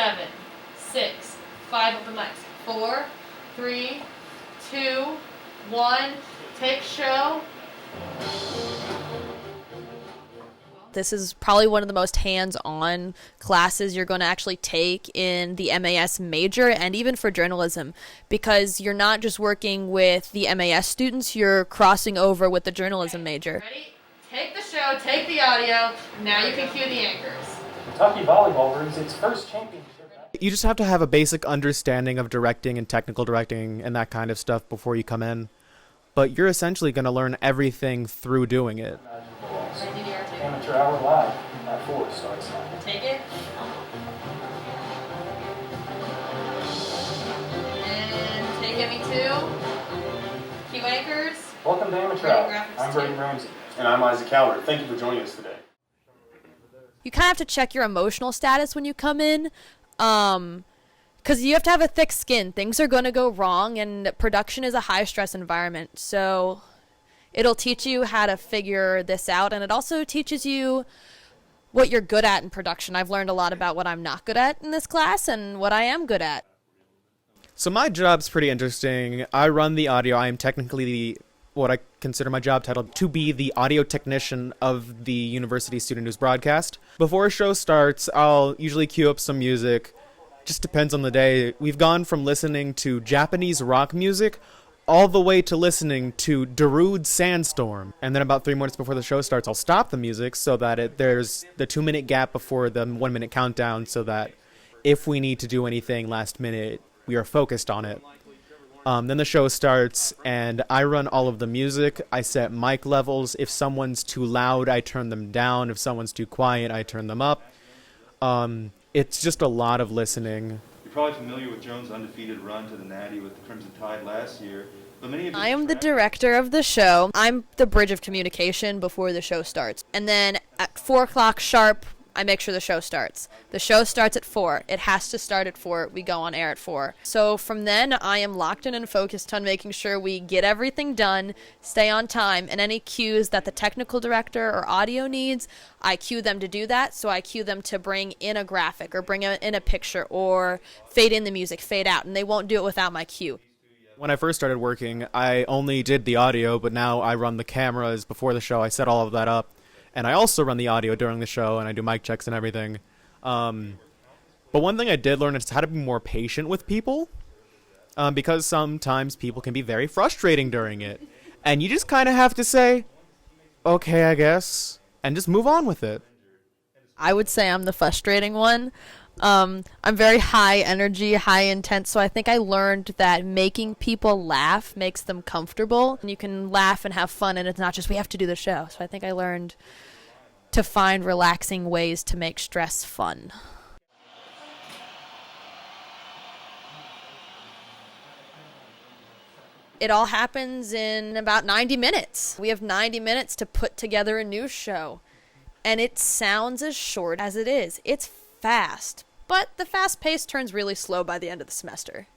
7, 6, 5, open mics. 4, 3, 2, 1, take show. This is probably one of the most hands-on classes you're going to actually take in the MAS major and even for journalism, because you're not just working with the MAS students, you're crossing over with the journalism major. Ready? Take the show, take the audio, now you can cue the anchors. Kentucky volleyball brings its first championship. You just have to have a basic understanding of directing and technical directing and that kind of stuff before you come in. But you're essentially going to learn everything through doing it. Amateur Hour Live at 4 starts now. Take it. And take ME2. Cue anchors. Welcome to Amateur Hour. I'm Brady Ramsey. And I'm Isaac Calvert. Thank you for joining us today. You kind of have to check your emotional status when you come in, because you have to have a thick skin. Things are going to go wrong, and production is a high-stress environment. So it'll teach you how to figure this out, and it also teaches you what you're good at in production. I've learned a lot about what I'm not good at in this class and what I am good at. So my job's pretty interesting. I run the audio. I am technically what I consider my job title to be the audio technician of the university student news broadcast. Before a show starts, I'll usually cue up some music. Just depends on the day. We've gone from listening to Japanese rock music all the way to listening to Darude Sandstorm. And then about 3 minutes before the show starts, I'll stop the music so that there's the 2-minute gap before the 1-minute countdown, so that if we need to do anything last minute, we are focused on it. Then the show starts, and I run all of the music. I set mic levels. If someone's too loud, I turn them down. If someone's too quiet, I turn them up. It's just a lot of listening. You're probably familiar with Jones' undefeated run to the Natty with the Crimson Tide last year. But I am the director of the show. I'm the bridge of communication before the show starts. And then at 4 o'clock sharp, I make sure the show starts. The show starts at 4. It has to start at 4. We go on air at 4. So from then, I am locked in and focused on making sure we get everything done, stay on time, and any cues that the technical director or audio needs, I cue them to do that. So I cue them to bring in a graphic or bring in a picture or fade in the music, fade out, and they won't do it without my cue. When I first started working, I only did the audio, but now I run the cameras before the show. I set all of that up. And I also run the audio during the show, and I do mic checks and everything. But one thing I did learn is how to be more patient with people, because sometimes people can be very frustrating during it. And you just kind of have to say, okay, I guess, and just move on with it. I would say I'm the frustrating one. I'm very high energy, high intense, so I think I learned that making people laugh makes them comfortable. And you can laugh and have fun, and it's not just we have to do the show. So I think I learned to find relaxing ways to make stress fun. It all happens in about 90 minutes. We have 90 minutes to put together a news show. And it sounds as short as it is. It's fast, but the fast pace turns really slow by the end of the semester.